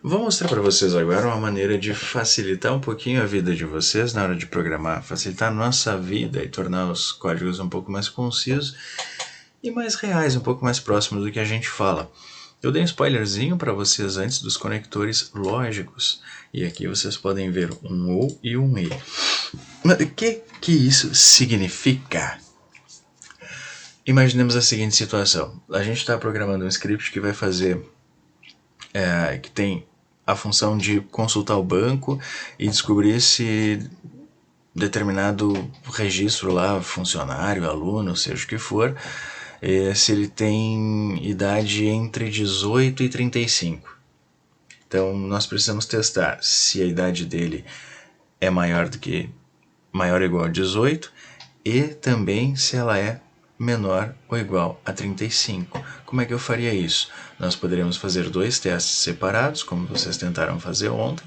Vou mostrar para vocês agora uma maneira de facilitar um pouquinho a vida de vocês na hora de programar, facilitar a nossa vida e tornar os códigos um pouco mais concisos e mais reais, um pouco mais próximos do que a gente fala. Eu dei um spoilerzinho para vocês antes dos conectores lógicos, e aqui vocês podem ver um OU e um E. O que isso significa? Imaginemos a seguinte situação. A gente está programando um script que vai fazer, que tem a função de consultar o banco e descobrir se determinado registro lá, funcionário, aluno, seja o que for, se ele tem idade entre 18 e 35. Então nós precisamos testar se a idade dele é maior ou igual a 18 e também se ela é menor ou igual a 35. Como é que eu faria isso? Nós poderíamos fazer dois testes separados, como vocês tentaram fazer ontem,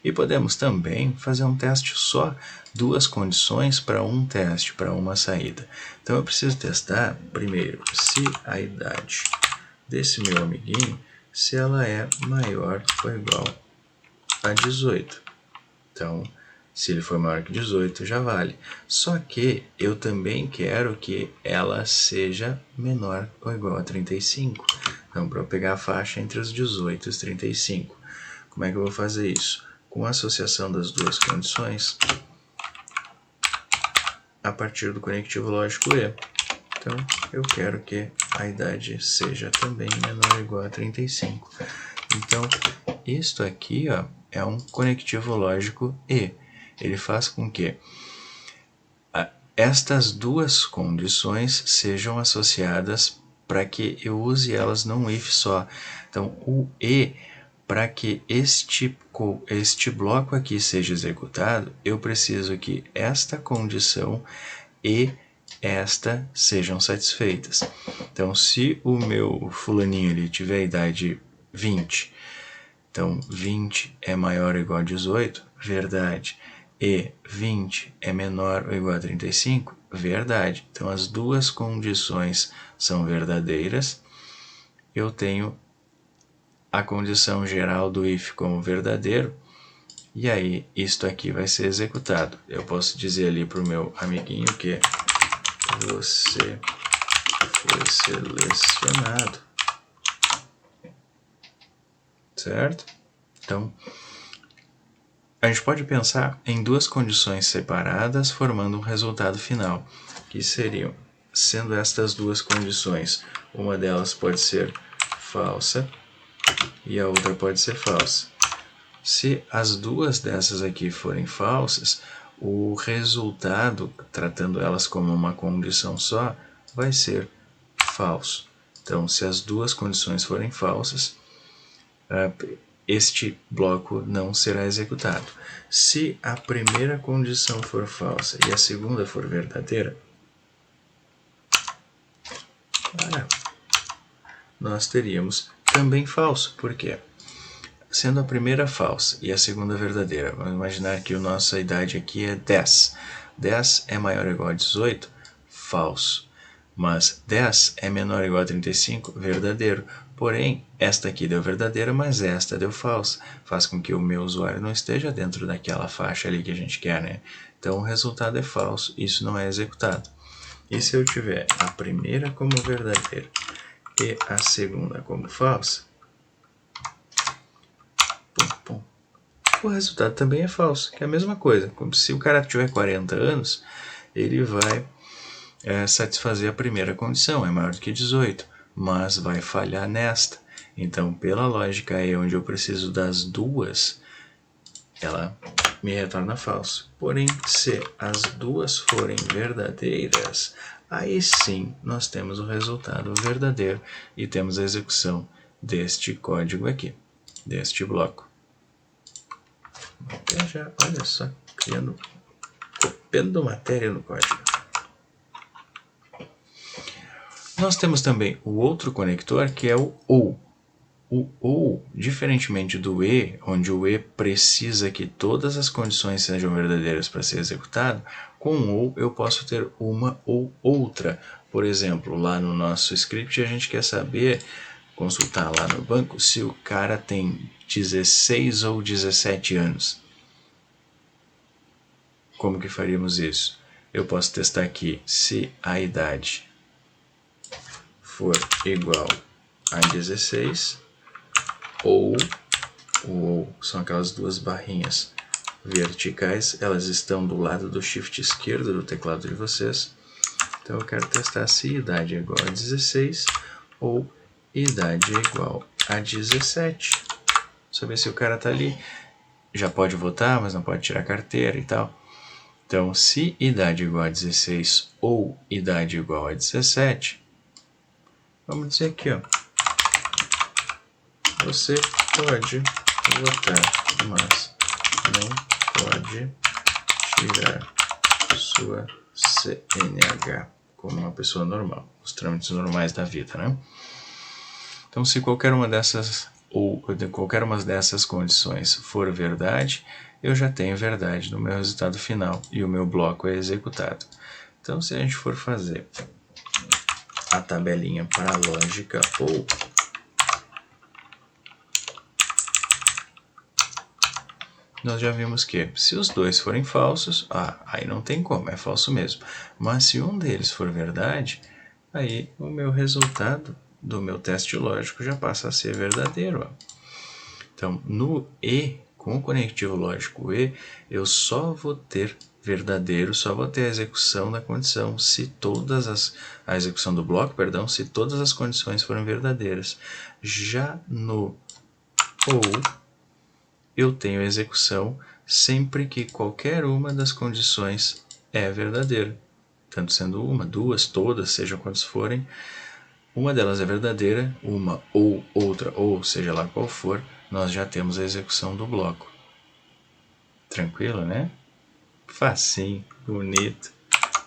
e podemos também fazer um teste só, duas condições para um teste, para uma saída. Então eu preciso testar primeiro se a idade desse meu amiguinho, se ela é maior ou igual a 18. Então, se ele for maior que 18, já vale. Só que eu também quero que ela seja menor ou igual a 35. Então, para eu pegar a faixa entre os 18 e os 35, como é que eu vou fazer isso? Com a associação das duas condições a partir do conectivo lógico E. Então, eu quero que a idade seja também menor ou igual a 35. Então, isto aqui é um conectivo lógico E. Ele faz com que estas duas condições sejam associadas para que eu use elas num if só. Então, o E, para que este bloco aqui seja executado, eu preciso que esta condição e esta sejam satisfeitas. Então, se o meu fulaninho ele tiver a idade 20, então 20 é maior ou igual a 18, verdade. E 20 é menor ou igual a 35, verdade. Então, as duas condições são verdadeiras. Eu tenho a condição geral do if como verdadeiro, e aí isto aqui vai ser executado. Eu posso dizer ali para o meu amiguinho que você foi selecionado, certo? Então, a gente pode pensar em duas condições separadas formando um resultado final, que seriam, sendo estas duas condições, uma delas pode ser falsa e a outra pode ser falsa. Se as duas dessas aqui forem falsas, o resultado, tratando elas como uma condição só, vai ser falso. Então, se as duas condições forem falsas, este bloco não será executado. Se a primeira condição for falsa e a segunda for verdadeira, nós teríamos também falso. Por quê? Sendo a primeira falsa e a segunda verdadeira, vamos imaginar que a nossa idade aqui é 10. 10 é maior ou igual a 18? Falso. Mas 10 é menor ou igual a 35? Verdadeiro. Porém, esta aqui deu verdadeira, mas esta deu falsa. Faz com que o meu usuário não esteja dentro daquela faixa ali que a gente quer, né? Então, o resultado é falso, isso não é executado. E se eu tiver a primeira como verdadeira e a segunda como falsa, o resultado também é falso, que é a mesma coisa. Como se o cara tiver 40 anos, ele vai satisfazer a primeira condição, é maior do que 18, mas vai falhar nesta. Então, pela lógica aí, onde eu preciso das duas, ela me retorna falso. Porém, se as duas forem verdadeiras, aí sim nós temos o resultado verdadeiro e temos a execução deste código aqui, deste bloco. Até já, olha só, copiando matéria no código. Nós temos também o outro conector, que é o OU. O OU, diferentemente do E, onde o E precisa que todas as condições sejam verdadeiras para ser executado, com o OU eu posso ter uma ou outra. Por exemplo, lá no nosso script a gente quer saber consultar lá no banco se o cara tem 16 ou 17 anos. Como que faríamos isso? Eu posso testar aqui se a idade for igual a 16 ou são aquelas duas barrinhas verticais, elas estão do lado do shift esquerdo do teclado de vocês. Então eu quero testar se idade é igual a 16 ou idade é igual a 17. Saber se o cara tá ali. Já pode votar, mas não pode tirar carteira e tal. Então, se idade é igual a 16 ou idade é igual a 17, vamos dizer aqui, ó. Você pode votar, mas não pode tirar sua CNH como uma pessoa normal, os trâmites normais da vida, né? Então, se qualquer uma dessas condições for verdade, eu já tenho verdade no meu resultado final e o meu bloco é executado. Então, se a gente for fazer a tabelinha para a lógica ou nós já vimos que se os dois forem falsos, aí não tem como, é falso mesmo. Mas se um deles for verdade, aí o meu resultado do meu teste lógico já passa a ser verdadeiro. Então, no E, com o conectivo lógico E, eu só vou ter verdadeiro, só vou ter a execução da condição se a execução do bloco, perdão, se todas as condições forem verdadeiras. Já no OU, eu tenho a execução sempre que qualquer uma das condições é verdadeira. Tanto sendo uma, duas, todas, sejam quantas forem, uma delas é verdadeira, uma ou outra, ou seja lá qual for, nós já temos a execução do bloco. Tranquilo, né? Facinho, bonito.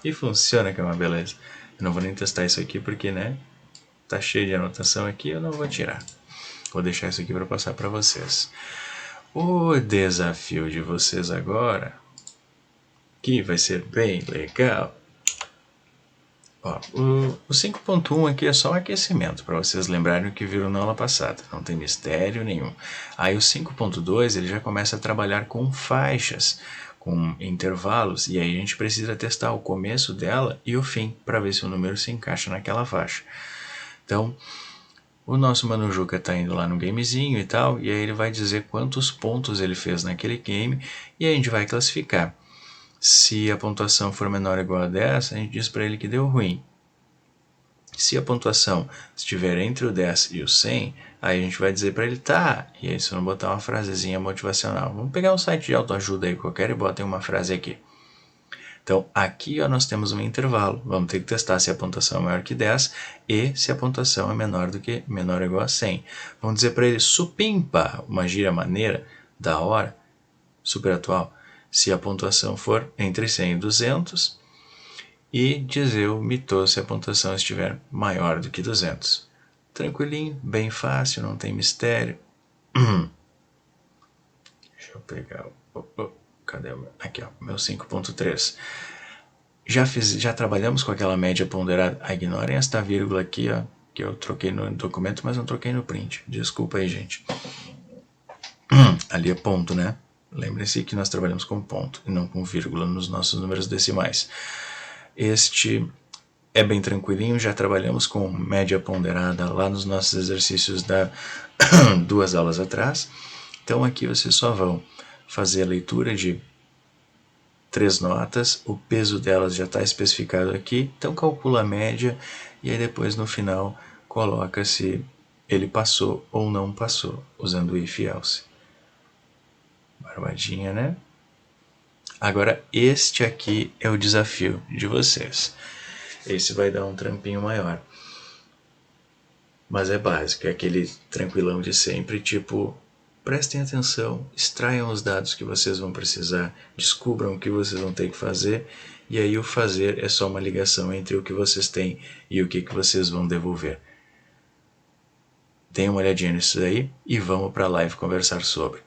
E funciona, que é uma beleza. Eu não vou nem testar isso aqui porque, né? Tá cheio de anotação aqui, eu não vou tirar. Vou deixar isso aqui para passar para vocês. O desafio de vocês agora, que vai ser bem legal. Ó, o 5.1 aqui é só um aquecimento, para vocês lembrarem o que viram na aula passada, não tem mistério nenhum. Aí o 5.2 ele já começa a trabalhar com faixas, com intervalos, e aí a gente precisa testar o começo dela e o fim, para ver se o número se encaixa naquela faixa. Então, o nosso Mano Juca está indo lá no gamezinho e tal, e aí ele vai dizer quantos pontos ele fez naquele game, e aí a gente vai classificar. Se a pontuação for menor ou igual a 10, a gente diz para ele que deu ruim. Se a pontuação estiver entre o 10 e o 100, aí a gente vai dizer para ele, tá, e aí se não botar uma frasezinha motivacional. Vamos pegar um site de autoajuda aí qualquer e botem uma frase aqui. Então, aqui ó, nós temos um intervalo. Vamos ter que testar se a pontuação é maior que 10 e se a pontuação é menor ou igual a 100. Vamos dizer para ele, supimpa, uma gíria maneira, da hora, super atual, se a pontuação for entre 100 e 200 e dizer o mito se a pontuação estiver maior do que 200. Tranquilinho, bem fácil, não tem mistério. Deixa eu pegar cadê o meu? Aqui, ó, meu 5.3. Já trabalhamos com aquela média ponderada. Ignorem esta vírgula aqui, ó, que eu troquei no documento, mas não troquei no print. Desculpa aí, gente. Ali é ponto, né? Lembre-se que nós trabalhamos com ponto e não com vírgula nos nossos números decimais. Este é bem tranquilinho, já trabalhamos com média ponderada lá nos nossos exercícios da 2 aulas atrás. Então aqui vocês só vão fazer a leitura de 3 notas, o peso delas já está especificado aqui, então calcula a média e aí depois no final coloca se ele passou ou não passou, usando o if e else. Barbadinha, né? Agora este aqui é o desafio de vocês. Esse vai dar um trampinho maior. Mas é básico, é aquele tranquilão de sempre, tipo, prestem atenção, extraiam os dados que vocês vão precisar, descubram o que vocês vão ter que fazer, e aí o fazer é só uma ligação entre o que vocês têm e o que vocês vão devolver. Deem uma olhadinha nisso daí e vamos para a live conversar sobre.